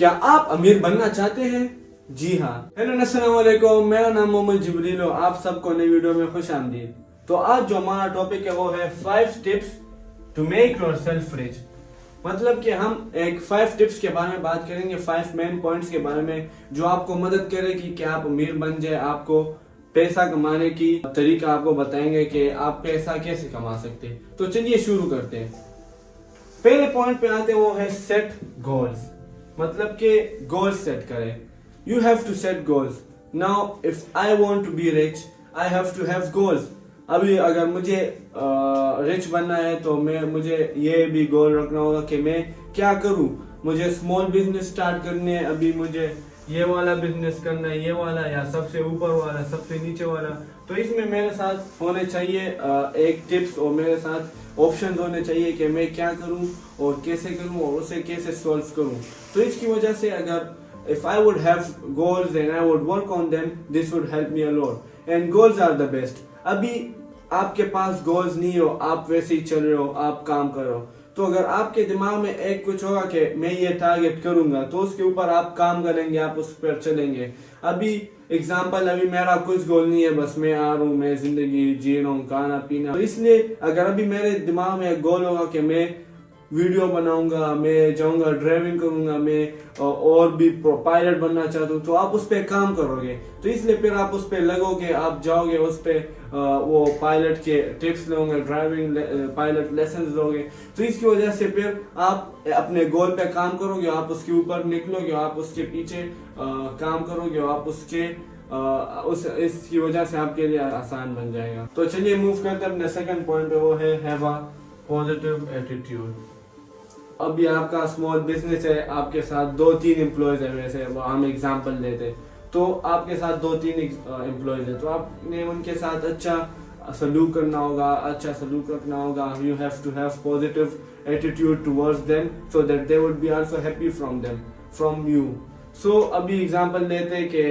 क्या आप अमीर बनना चाहते हैं? जी हाँ। हेलो अस्सलाम वालेकुम, मेरा नाम मोहम्मद जिब्रील, आप सबको नई वीडियो में खुश आमदीद। तो आज जो हमारा टॉपिक है वो है 5 tips to make yourself rich. मतलब कि हम एक 5 टिप्स के बारे में बात करेंगे, 5 मेन पॉइंट्स के बारे में जो आपको मदद करेगी कि आप अमीर बन जाए। आपको पैसा कमाने की तरीका आपको बताएंगे कि आप पैसा कैसे कमा सकते हैं। तो चलिए शुरू करते हैं। पहले पॉइंट पे आते हैं, वो है सेट गोल्स। मतलब कि गोल्स सेट करें। You have to set goals. Now if I want to be rich I have to have goals. अभी अगर मुझे रिच बनना है तो मुझे ये भी गोल रखना होगा कि मैं क्या करूं। मुझे स्मॉल बिजनेस स्टार्ट करने हैं, अभी मुझे ये वाला बिजनेस करना है, ये वाला या सबसे ऊपर वाला, सबसे नीचे वाला। तो इसमें मेरे साथ होने चाहिए एक टिप्स और मेरे साथ ऑप्शंस होने चाहिए कि मैं क्या करूं और कैसे करूं और उसे कैसे सॉल्व करूं। तो इसकी वजह से अगर if I would have goals and I would work on them, this would help me a lot. And goals are the best. अभी आपके पास गोल्स नहीं हो, आप वैसे ही चल रहे हो, आप काम कर रहे हो, तो अगर आपके दिमाग में एक कुछ होगा कि मैं ये टारगेट करूंगा, तो उसके ऊपर आप काम करेंगे, आप उस पर चलेंगे। अभी एग्जांपल, अभी मेरा कुछ गोल नहीं है, बस मैं आ रहा हूँ, मैं जिंदगी जी रहा हूँ, खाना पीना। तो इसलिए अगर अभी मेरे दिमाग में एक गोल होगा कि मैं वीडियो बनाऊंगा, मैं जाऊंगा ड्राइविंग करूंगा, मैं और भी पायलट बनना चाहता हूँ, तो आप उस पर काम करोगे। तो इसलिए फिर आप उस पर लगोगे, आप जाओगे उस पर, वो पायलट के टिप्स लोगे, ड्राइविंग पायलट लेसन लोगे। तो इसकी वजह से फिर आप अपने गोल पे काम करोगे, आप उसके ऊपर निकलोगे, आप उसके पीछे काम करोगे, आप उसके इसकी वजह से आपके लिए आसान बन जाएगा। तो चलिए मूव करते हैं अपने सेकंड पॉइंट पे, वो है हैव अ पॉजिटिव एटीट्यूड। अभी आपका स्मॉल बिजनेस है, आपके साथ 2-3 एम्प्लॉयज है, वैसे हम एग्जांपल लेते हैं, तो आपके साथ 2-3 एम्प्लॉयज है, तो आपने उनके साथ अच्छा सलूक करना होगा, अच्छा सलूक रखना होगा। You have to have positive attitude towards them so that they would be also happy from you. So अभी एग्जांपल लेते हैं कि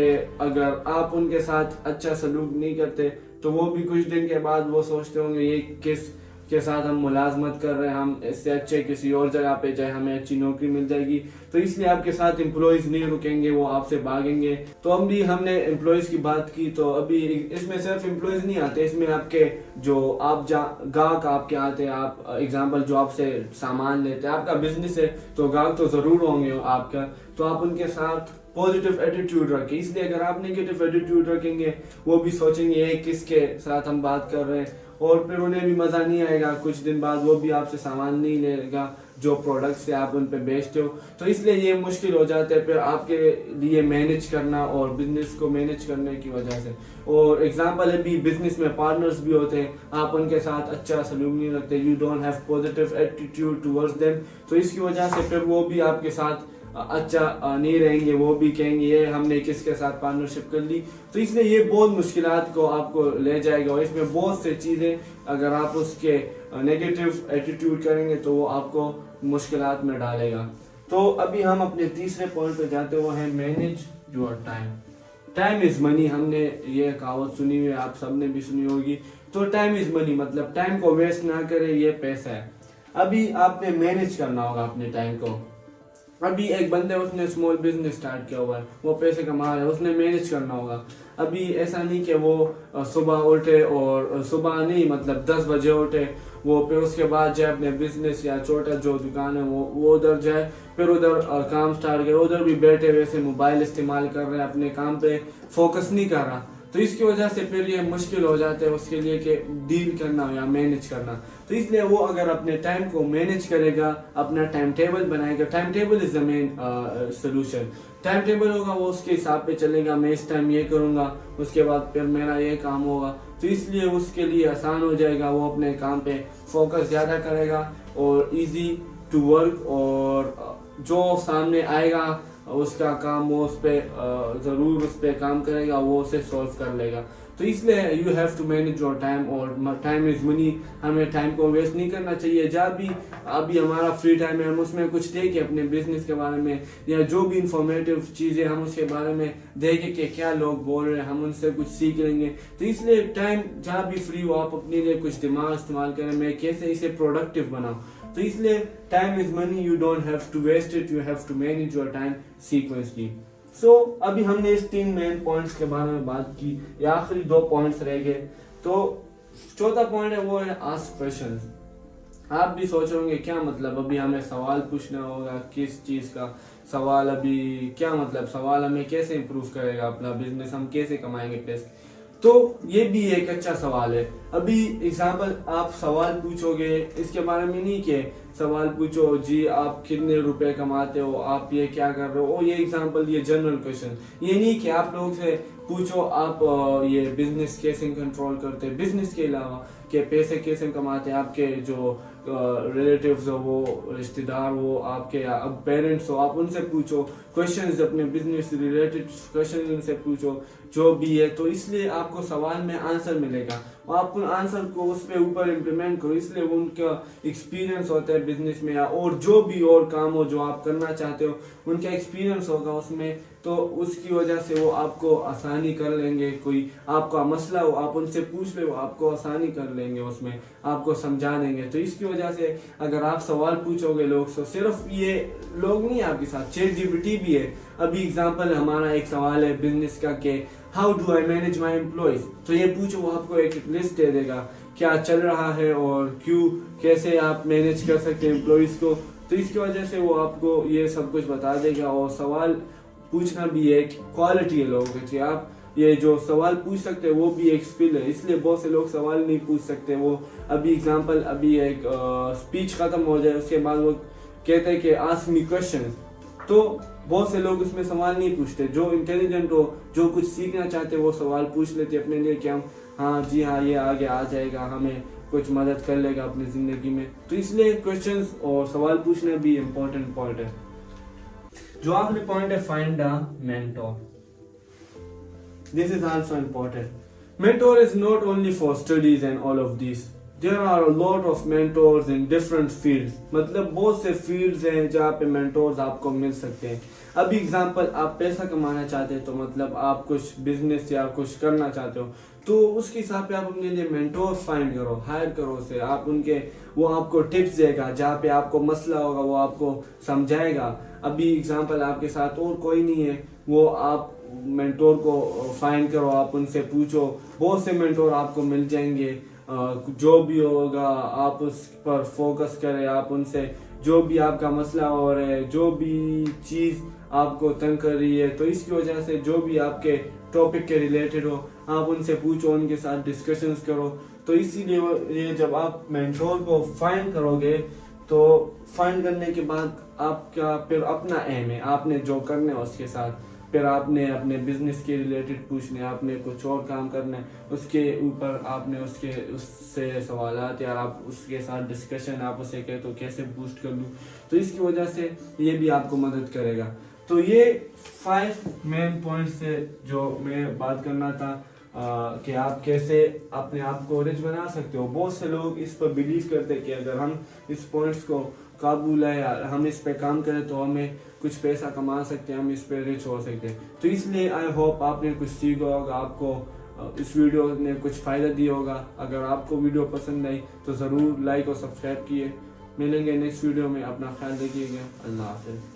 अगर आप उनके साथ अच्छा सलूक नहीं करते, तो वो भी कुछ दिन के बाद वो सोचते होंगे ये किस के साथ हम मुलाजमत कर रहे हैं, हम इससे अच्छे किसी और जगह पे जाए, हमें अच्छी नौकरी मिल जाएगी। तो इसलिए आपके साथ एम्प्लॉयज नहीं रुकेंगे, वो आपसे भागेंगे। तो अभी हमने एम्प्लॉयज की बात की, तो अभी इसमें सिर्फ एम्प्लॉयज नहीं आते, इसमें आपके जो आप गाहक आपके आते हैं। आप एग्जांपल जो आपसे सामान लेते हैं, आपका बिजनेस है तो गाहक तो जरूर होंगे आपका, तो आप उनके साथ पॉजिटिव एटीट्यूड रखें। इसलिए अगर आप नेगेटिव एटीट्यूड रखेंगे, वो भी सोचेंगे ये किसके साथ हम बात कर रहे हैं, और फिर उन्हें भी मजा नहीं आएगा। कुछ दिन बाद वो भी आपसे सामान नहीं लेगा जो प्रोडक्ट से आप उन पे बेचते हो। तो इसलिए ये मुश्किल हो जाता है फिर आपके लिए मैनेज करना और बिजनेस को मैनेज करने की वजह से। और एग्जांपल अभी बिजनेस में पार्टनर्स भी होते हैं, आप उनके साथ अच्छा सलूक नहीं रखते, you don't have positive attitude towards them, तो इसकी वजह से फिर वो भी आपके साथ अच्छा नहीं रहेंगे, वो भी कहेंगे ये हमने किसके साथ पार्टनरशिप कर ली। तो इसलिए ये बहुत मुश्किलात को आपको ले जाएगा, और इसमें बहुत से चीजें अगर आप उसके नेगेटिव एटीट्यूड करेंगे तो वो आपको मुश्किलात में डालेगा। तो अभी हम अपने तीसरे पॉइंट पे जाते हुए हैं manage your time. Time is money, हमने ये कहावत सुनी हुई है, आप सबने भी सुनी होगी। तो टाइम इज मनी, मतलब टाइम को वेस्ट ना करें, ये पैसा है। अभी आपने मैनेज करना होगा अपने टाइम को। अभी एक बंदे उसने स्मॉल बिजनेस स्टार्ट किया हुआ है, वो पैसे कमा रहा है, उसने मैनेज करना होगा। अभी ऐसा नहीं कि वो सुबह उठे और सुबह नहीं मतलब 10 बजे उठे, वो फिर उसके बाद जाए अपने बिजनेस या छोटा जो दुकान है वो उधर जाए, फिर उधर काम स्टार्ट करे, उधर भी बैठे वैसे मोबाइल इस्तेमाल कर रहे हैं, अपने काम पे फोकस नहीं कर रहा। तो इसकी वजह से फिर ये मुश्किल हो जाता है उसके लिए कि डील करना या मैनेज करना। तो इसलिए वो अगर अपने टाइम को मैनेज करेगा, अपना टाइम टेबल बनाएगा, time table is the main solution. Time table होगा, वो उसके हिसाब पे चलेगा, मैं इस टाइम ये करूंगा, उसके बाद फिर मेरा ये काम होगा। तो इसलिए उसके लिए आसान हो जाएगा, वो अपने काम पे फोकस ज्यादा करेगा और इजी टू वर्क, और जो सामने आएगा उसका काम वो उस पर जरूर उस पर काम करेगा, वो उसे सॉल्व कर लेगा। तो इसलिए you have to manage your time, और टाइम इज मनी। हमें टाइम को वेस्ट नहीं करना चाहिए। जब भी अभी हमारा फ्री टाइम है, हम उसमें कुछ देखें अपने बिजनेस के बारे में, या जो भी इंफॉर्मेटिव चीजें हम उसके बारे में देखें कि क्या लोग बोल रहे हैं, हम उनसे कुछ सीख लेंगे। तो इसलिए टाइम जहाँ भी फ्री हो, आप अपने लिए कुछ दिमाग इस्तेमाल करें, मैं कैसे इसे प्रोडक्टिव बनाऊं। तो इसलिए time is money, you don't have to waste it, you have to manage your time sequentially. So अभी हमने इस 3 मेन पॉइंट्स के बारे में बात की, ये आखिरी 2 पॉइंट्स रह गए। तो चौथा पॉइंट है वो है आस्क क्वेश्चंस। आप भी सोच रहे होंगे क्या मतलब, अभी हमें सवाल पूछना होगा, किस चीज का सवाल, अभी क्या मतलब सवाल हमें कैसे इम्प्रूव करेगा अपना बिजनेस, हम कैसे कमाएंगे पैसे। तो ये भी एक अच्छा सवाल है। अभी एग्जाम्पल आप सवाल पूछोगे, इसके बारे में नहीं कि सवाल पूछो जी आप कितने रुपए कमाते हो, आप ये क्या कर रहे हो, ये एग्जाम्पल, ये जनरल क्वेश्चन। ये नहीं कि आप लोगों से पूछो आप ये बिजनेस कैसे कंट्रोल करते हैं, बिजनेस के अलावा कि पैसे कैसे कमाते हैं, आपके जो रिलेटिव्स हो, वो रिश्तेदार हो, आपके अब पेरेंट्स हो, आप उनसे पूछो क्वेश्चंस, अपने बिजनेस से रिलेटेड क्वेश्चन उनसे पूछो जो भी है। तो इसलिए आपको सवाल में आंसर मिलेगा और आप उन आंसर को उस पे ऊपर इम्प्लीमेंट करो, इसलिए वो उनका एक्सपीरियंस होता है बिजनेस में, या और जो भी और काम हो जो आप करना चाहते हो उनका एक्सपीरियंस होगा उसमें, तो उसकी वजह से वो आपको आसानी कर लेंगे। कोई आपका मसला हो आप उनसे पूछ ले, वो आपको आसानी कर लेंगे, उसमें आपको समझा देंगे। तो इसकी वजह से अगर आप सवाल पूछोगे लोग से, सिर्फ ये लोग नहीं आपके साथ, ChatGPT भी है। अभी एग्जांपल हमारा एक सवाल है बिजनेस का कि how do I manage my employees, तो ये पूछो, वो आपको एक लिस्ट दे देगा क्या चल रहा है और क्यों, कैसे आप मैनेज कर सकते हैं एम्प्लॉयज को। तो इसकी वजह से वो आपको ये सब कुछ बता देगा। और सवाल पूछना भी एक क्वालिटी है लोगों की, आप ये जो सवाल पूछ सकते हैं वो भी एक स्किल है, इसलिए बहुत से लोग सवाल नहीं पूछ सकते। वो अभी एग्जांपल, अभी एक स्पीच खत्म हो जाए उसके बाद वो कहते हैं कि आस्क मी क्वेश्चंस, तो बहुत से लोग उसमें सवाल नहीं पूछते। जो इंटेलिजेंट हो, जो कुछ सीखना चाहते वो सवाल पूछ लेते अपने लिए कि हम हाँ जी हाँ ये आगे आ जाएगा, हमें कुछ मदद कर लेगा अपनी जिंदगी में। तो इसलिए क्वेश्चंस और सवाल पूछना भी इम्पोर्टेंट पॉइंट है। जो आखिरी पॉइंट है, find a mentor. This is also important. Mentor is not only for studies and all of these. There are a lot of mentors in different fields. मतलब बहुत से fields हैं जहाँ पे mentors आपको मिल सकते हैं। अभी एग्जांपल, आप पैसा कमाना चाहते हैं, तो मतलब आप कुछ बिजनेस या कुछ करना चाहते हो, तो उसके हिसाब पे आप अपने लिए मेंटोर फाइंड करो, हायर करो उसे। आप उनके, वो आपको टिप्स देगा, जहाँ पे आपको मसला होगा वो आपको समझाएगा। अभी एग्जांपल, आपके साथ और कोई नहीं है, वो आप मेंटोर को फाइंड करो, आप उनसे पूछो, बहुत से मेंटोर आपको मिल जाएंगे। जो भी होगा आप उस पर फोकस करें, आप उनसे जो भी आपका मसला हो रहा है, जो भी चीज़ आपको तंग कर रही है, तो इसकी वजह से जो भी आपके टॉपिक के रिलेटेड हो आप उनसे पूछो, उनके साथ डिस्कशंस करो। तो इसीलिए जब आप मेंटोर को फाइंड करोगे, तो फाइंड करने के बाद आपका फिर अपना एम है, आपने जो करना है उसके साथ, फिर आपने अपने बिजनेस के रिलेटेड पूछने, आपने कुछ और काम करना है उसके ऊपर, आपने उससे सवालात या आप उसके साथ डिस्कशन, आप उसे कहे तो कैसे बूस्ट कर लूँ, तो इसकी वजह से ये भी आपको मदद करेगा। तो ये 5 मेन पॉइंट्स है जो मैं बात करना था कि आप कैसे अपने आप को रिच बना सकते हो। बहुत से लोग इस पर बिलीव करते हैं कि अगर हम इस पॉइंट्स को काबू लाए, हम इस पे काम करें तो हमें कुछ पैसा कमा सकते हैं, हम इस पे रिच हो सकते हैं। तो इसलिए आई होप आपने कुछ सीखा होगा, आपको इस वीडियो ने कुछ फ़ायदा दिया होगा। अगर आपको वीडियो पसंद आई तो ज़रूर लाइक और सब्सक्राइब किए। मिलेंगे नेक्स्ट वीडियो में, अपना ख्याल रखिएगा। अल्लाह हाफ़िज़।